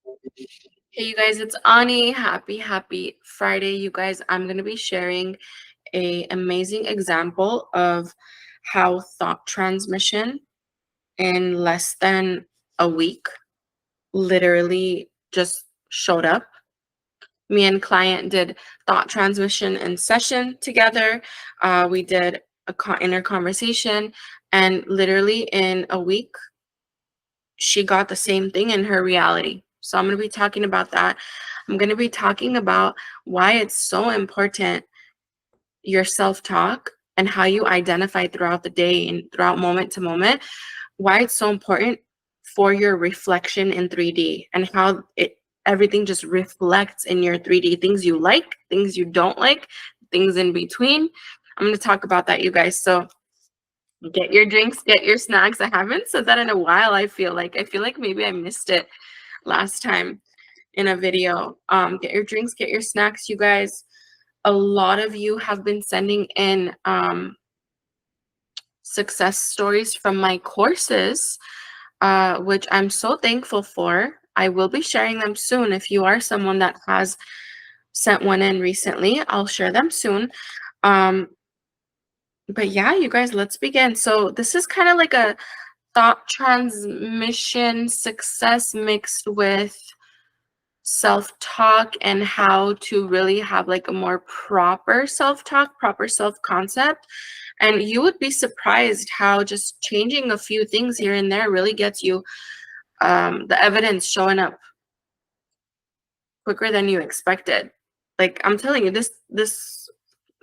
Hey, you guys, it's Ani. Happy Friday, you guys. I'm going to be sharing a amazing example of how thought transmission in less than a week literally just showed up. Me and client did thought transmission in session together. We did inner conversation, and literally in a week, she got the same thing in her reality. So I'm going to be talking about that. I'm going to be talking about why it's so important, your self-talk and how you identify throughout the day and throughout moment to moment, why it's so important for your reflection in 3D and how everything just reflects in your 3D, things you like, things you don't like, things in between. I'm going to talk about that, you guys. So get your drinks, get your snacks. I haven't said that in a while. I feel like maybe I missed it last time in a video. Get your drinks, get your snacks, you guys. A lot of you have been sending in success stories from my courses, which I'm so thankful for. I will be sharing them soon. If you are someone that has sent one in recently, I'll share them soon. But yeah, you guys, let's begin. So this is kind of like a thought transmission success mixed with self-talk and how to really have like a more proper self-talk, proper self-concept. And you would be surprised how just changing a few things here and there really gets you the evidence showing up quicker than you expected. Like I'm telling you, this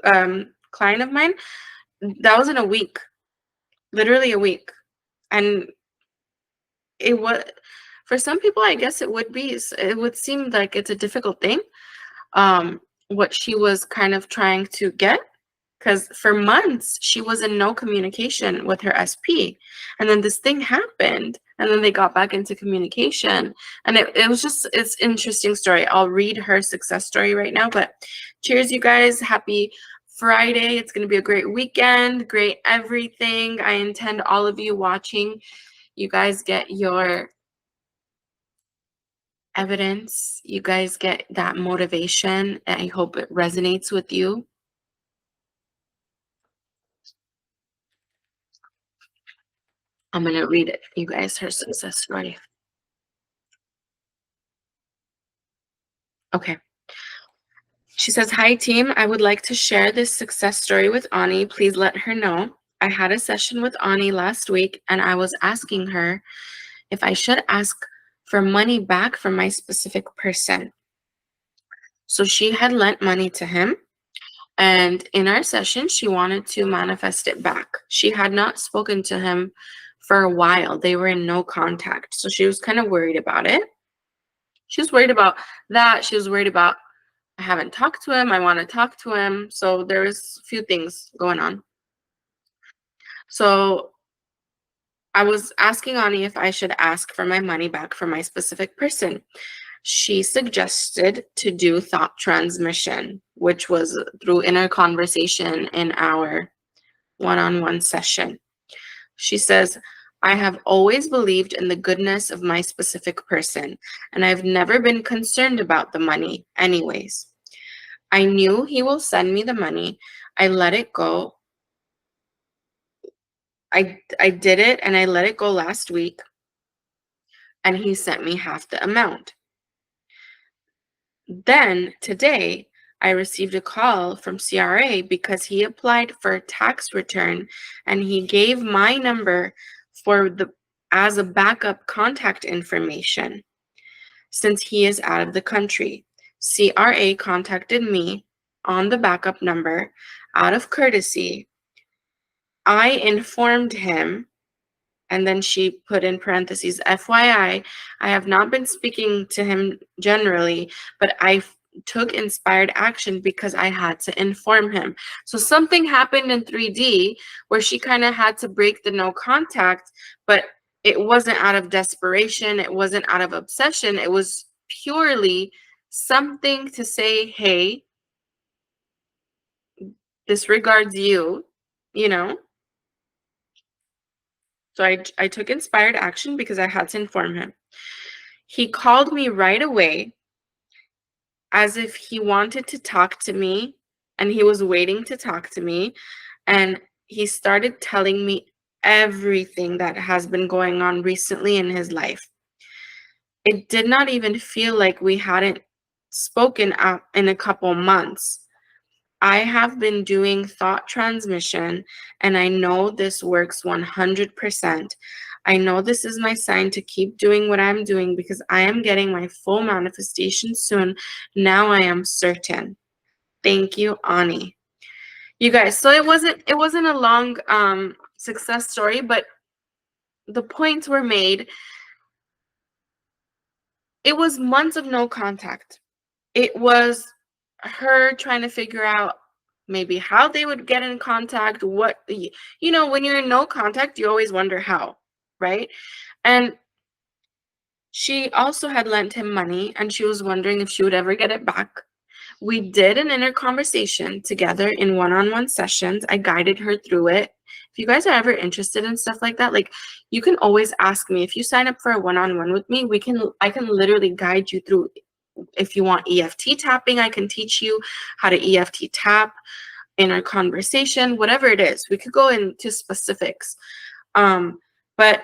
client of mine, that was in a week, literally a week. And it was, for some people, I guess it would seem like it's a difficult thing, what she was kind of trying to get, because for months she was in no communication with her SP, and then this thing happened, and then they got back into communication, and it's interesting story. I'll read her success story right now, but cheers, you guys. Happy Friday. It's going to be a great weekend, great everything. I intend all of you watching, you guys get your evidence, you guys get that motivation, and I hope it resonates with you. I'm going to read it, you guys, her success story. Okay. She says, "Hi team, I would like to share this success story with Ani. Please let her know. I had a session with Ani last week and I was asking her if I should ask for money back from my specific person. So she had lent money to him, and in our session, she wanted to manifest it back. She had not spoken to him for a while. They were in no contact. So she was kind of worried about it. She was worried about that. She was worried about, I haven't talked to him. I want to talk to him. So there was a few things going on. So I was asking Ani if I should ask for my money back from my specific person. She suggested to do thought transmission, which was through inner conversation in our one-on-one session. She says, I have always believed in the goodness of my specific person, and I've never been concerned about the money anyways. I knew he will send me the money. I let it go. I did it and I let it go last week, and he sent me half the amount. Then today, I received a call from CRA because he applied for a tax return and he gave my number as a backup contact information since he is out of the country. CRA contacted me on the backup number out of courtesy. I informed him, and then she put in parentheses, FYI, I have not been speaking to him generally, but I took inspired action because I had to inform him. So something happened in 3D where she kind of had to break the no contact, but it wasn't out of desperation. It wasn't out of obsession. It was purely something to say, hey, this regards you, you know? So I took inspired action because I had to inform him. He called me right away as if he wanted to talk to me and he was waiting to talk to me. And he started telling me everything that has been going on recently in his life. It did not even feel like we hadn't spoken in a couple months. I have been doing thought transmission, and I know this works 100%. I know this is my sign to keep doing what I'm doing because I am getting my full manifestation soon. Now I am certain. Thank you, Ani. You guys, so it wasn't a long success story, but the points were made. It was months of no contact. It was her trying to figure out maybe how they would get in contact, when you're in no contact, you always wonder how, right? And she also had lent him money and she was wondering if she would ever get it back. We did an inner conversation together in one-on-one sessions. I guided her through it. If you guys are ever interested in stuff like that, like, you can always ask me. If you sign up for a one-on-one with me, I can literally guide you through. If you want EFT tapping, I can teach you how to EFT tap in our conversation, whatever it is. We could go into specifics. But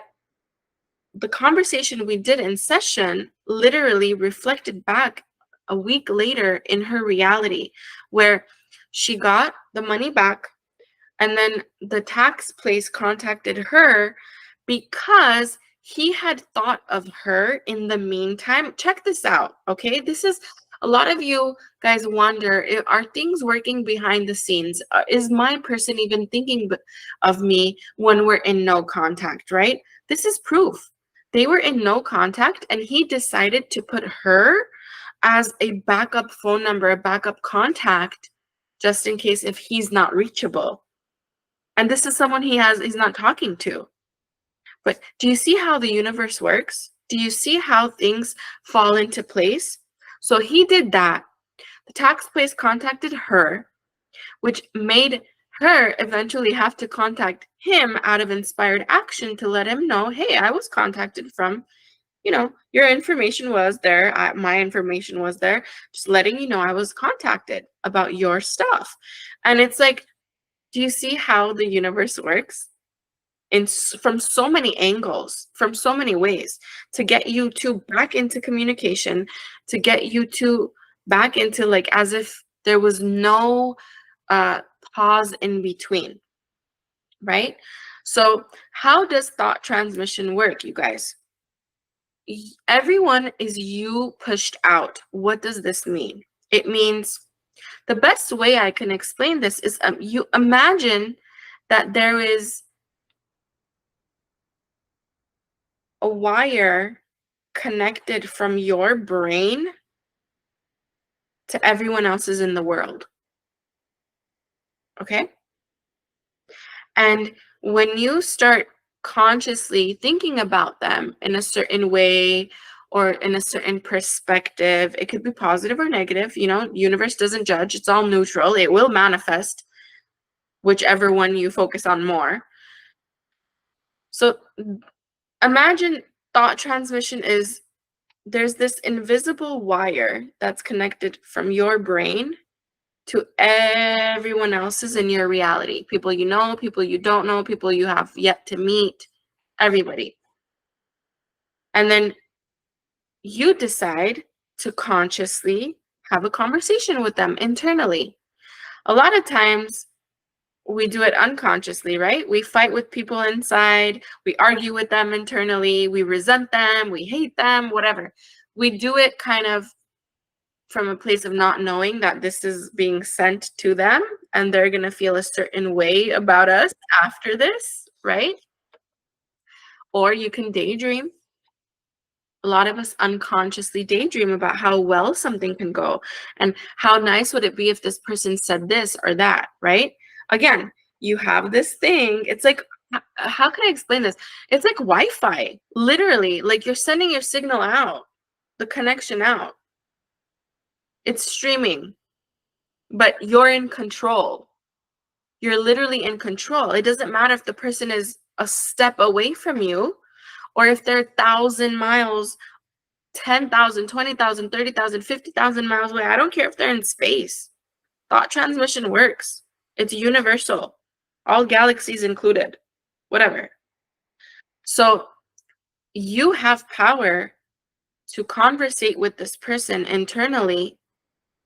the conversation we did in session literally reflected back a week later in her reality, where she got the money back and then the tax place contacted her because he had thought of her in the meantime. Check this out, okay? This is, a lot of you guys wonder, are things working behind the scenes? Is my person even thinking of me when we're in no contact, right? This is proof. They were in no contact and he decided to put her as a backup phone number, a backup contact, just in case if he's not reachable. And this is someone he's not talking to. But do you see how the universe works? Do you see how things fall into place? So he did that. The tax place contacted her, which made her eventually have to contact him out of inspired action to let him know, hey, I was contacted from, your information was there. My information was there. Just letting you know I was contacted about your stuff. And it's like, do you see how the universe works? From so many angles, from so many ways, to get you to back into communication, to get you to back into, like, as if there was no pause in between, right? So how does thought transmission work, you guys? Everyone is you pushed out. What does this mean? It means, the best way I can explain this is, you imagine that there is a wire connected from your brain to everyone else's in the world. Okay? And when you start consciously thinking about them in a certain way or in a certain perspective, it could be positive or negative, universe doesn't judge, it's all neutral. It will manifest whichever one you focus on more. So imagine thought transmission is, there's this invisible wire that's connected from your brain to everyone else's in your reality. People you know, people you don't know, people you have yet to meet, everybody. And then you decide to consciously have a conversation with them internally. A lot of times we do it unconsciously, right? We fight with people inside, we argue with them internally, we resent them, we hate them, whatever. We do it kind of from a place of not knowing that this is being sent to them and they're going to feel a certain way about us after this, right? Or you can daydream. A lot of us unconsciously daydream about how well something can go and how nice would it be if this person said this or that, right? Again, you have this thing. It's like, how can I explain this? It's like Wi-Fi, literally. Like, you're sending your signal out, the connection out. It's streaming, but you're in control. You're literally in control. It doesn't matter if the person is a step away from you or if they're 1,000 miles 10,000, 20,000, 30,000, 50,000 miles away. I don't care if they're in space. Thought transmission works. It's universal. All galaxies included. Whatever. So you have power to conversate with this person internally,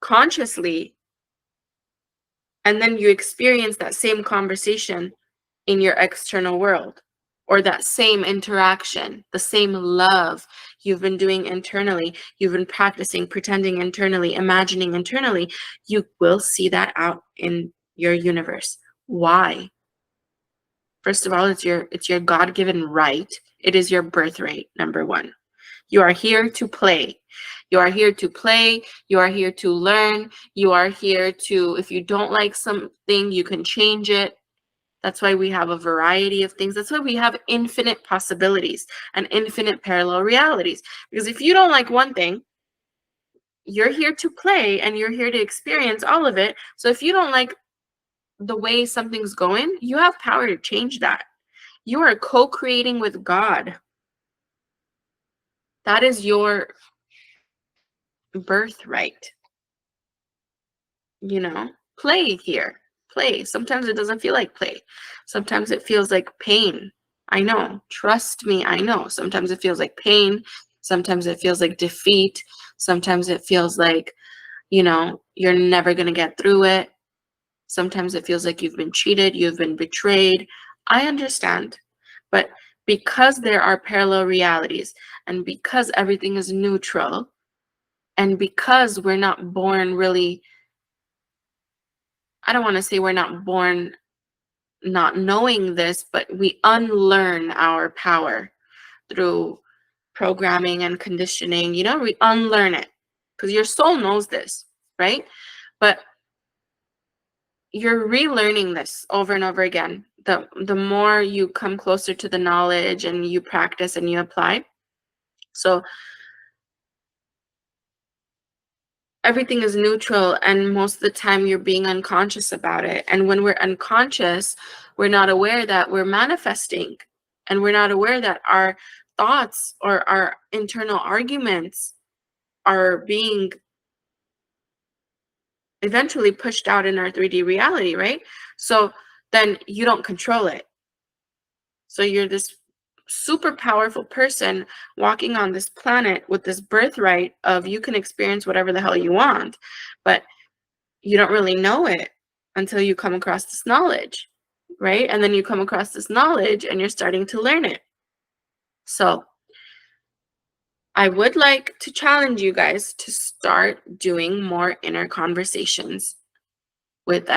consciously, and then you experience that same conversation in your external world, or that same interaction, the same love you've been doing internally, you've been practicing, pretending internally, imagining internally, you will see that out in your universe. Why? First of all, it's your God-given right. It is your birthright, number one. You are here to play. You are here to play. You are here to learn. You are here to, if you don't like something, you can change it. That's why we have a variety of things. That's why we have infinite possibilities and infinite parallel realities. Because if you don't like one thing, you're here to play and you're here to experience all of it. So if you don't like the way something's going, you have power to change that. You are co-creating with God. That is your birthright. Play here. Play. Sometimes it doesn't feel like play. Sometimes it feels like pain. I know. Trust me, I know. Sometimes it feels like pain. Sometimes it feels like defeat. Sometimes it feels like, you're never going to get through it. Sometimes it feels like you've been cheated, you've been betrayed. I understand. But because there are parallel realities, and because everything is neutral, and because we're not born really, I don't want to say we're not born not knowing this, but we unlearn our power through programming and conditioning. We unlearn it because your soul knows this, right? But you're relearning this over and over again. The more you come closer to the knowledge and you practice and you apply. So everything is neutral, and most of the time you're being unconscious about it. And when we're unconscious, we're not aware that we're manifesting, and we're not aware that our thoughts or our internal arguments are being eventually pushed out in our 3D reality, right? So then you don't control it. So you're this super powerful person walking on this planet with this birthright of you can experience whatever the hell you want, but you don't really know it until you come across this knowledge, right? And then you come across this knowledge and you're starting to learn it. So I would like to challenge you guys to start doing more inner conversations with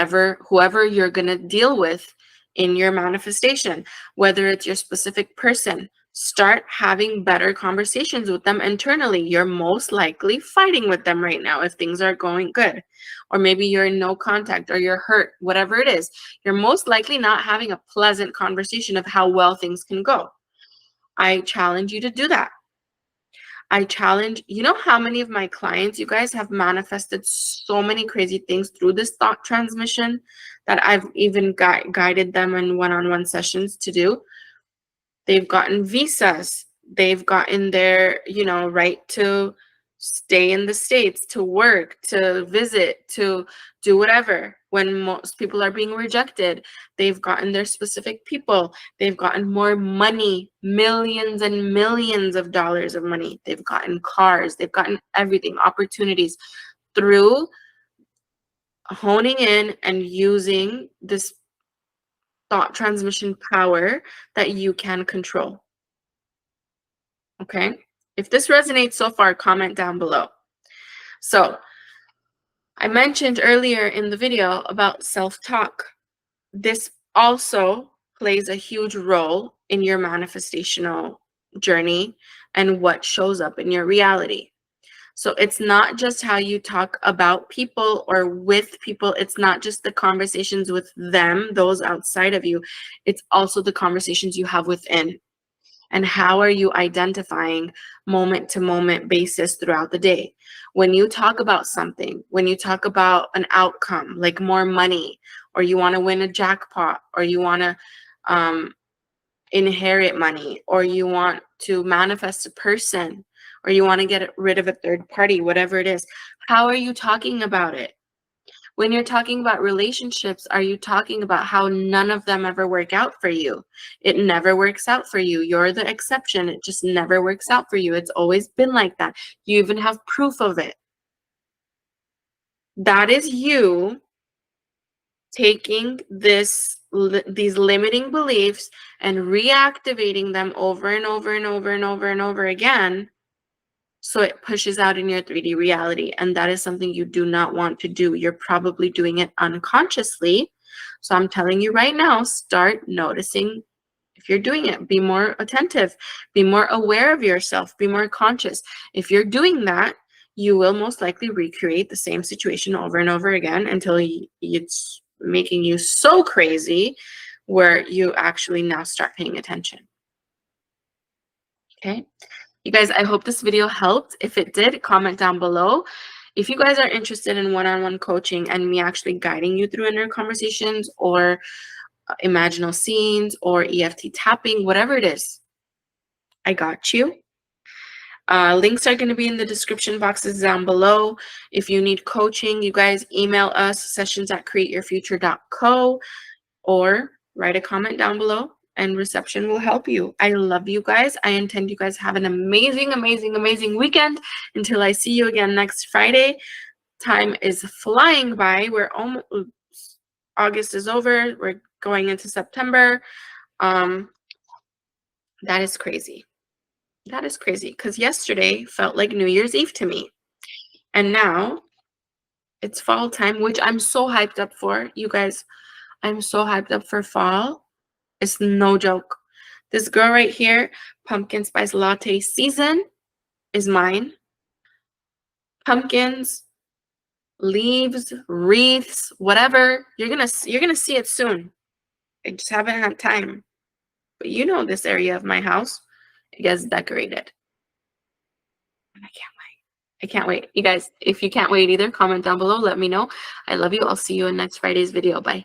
whoever you're going to deal with in your manifestation, whether it's your specific person. Start having better conversations with them internally. You're most likely fighting with them right now if things are going good, or maybe you're in no contact, or you're hurt, whatever it is. You're most likely not having a pleasant conversation of how well things can go. I challenge you to do that. How many of my clients, you guys, have manifested so many crazy things through this thought transmission that I've even guided them in one-on-one sessions to do. They've gotten visas. They've gotten their, right to stay in the States, to work, to visit, to do whatever. When most people are being rejected, they've gotten their specific people. They've gotten more money, millions and millions of dollars of money. They've gotten cars. They've gotten everything, opportunities, through honing in and using this thought transmission power that you can control. Okay? If this resonates so far, comment down below. So I mentioned earlier in the video about self-talk. This also plays a huge role in your manifestational journey and what shows up in your reality. So it's not just how you talk about people or with people. It's not just the conversations with them, those outside of you. It's also the conversations you have within. And how are you identifying moment to moment basis throughout the day? When you talk about something, when you talk about an outcome, like more money, or you want to win a jackpot, or you want to inherit money, or you want to manifest a person, or you want to get rid of a third party, whatever it is. How are you talking about it? When you're talking about relationships, are you talking about how none of them ever work out for you? It never works out for you. You're the exception. It just never works out for you. It's always been like that. You even have proof of it. That is you taking these limiting beliefs and reactivating them over and over and over and over and over again, so it pushes out in your 3D reality. And that is something you do not want to do. You're probably doing it unconsciously. So I'm telling you right now, start noticing if you're doing it. Be more attentive, be more aware of yourself, be more conscious. If you're doing that, you will most likely recreate the same situation over and over again until it's making you so crazy where you actually now start paying attention. Okay. You guys, I hope this video helped. If it did, comment down below. If you guys are interested in one-on-one coaching and me actually guiding you through inner conversations or imaginal scenes or EFT tapping, whatever it is, I got you. Links are going to be in the description boxes down below. If you need coaching, you guys email us, sessions@createyourfuture.co, or write a comment down below and reception will help you. I love you guys. I intend you guys have an amazing, amazing, amazing weekend until I see you again next Friday. Time is flying by. We're almost, August is over. We're going into September. That is crazy. That is crazy because yesterday felt like New Year's Eve to me. And now it's fall time, which I'm so hyped up for. You guys, I'm so hyped up for fall. It's no joke. This girl right here, pumpkin spice latte season, is mine. Pumpkins, leaves, wreaths, whatever. You're gonna see it soon. I just haven't had time. But you know this area of my house, it gets decorated. And I can't wait. I can't wait. You guys, if you can't wait either, comment down below. Let me know. I love you. I'll see you in next Friday's video. Bye.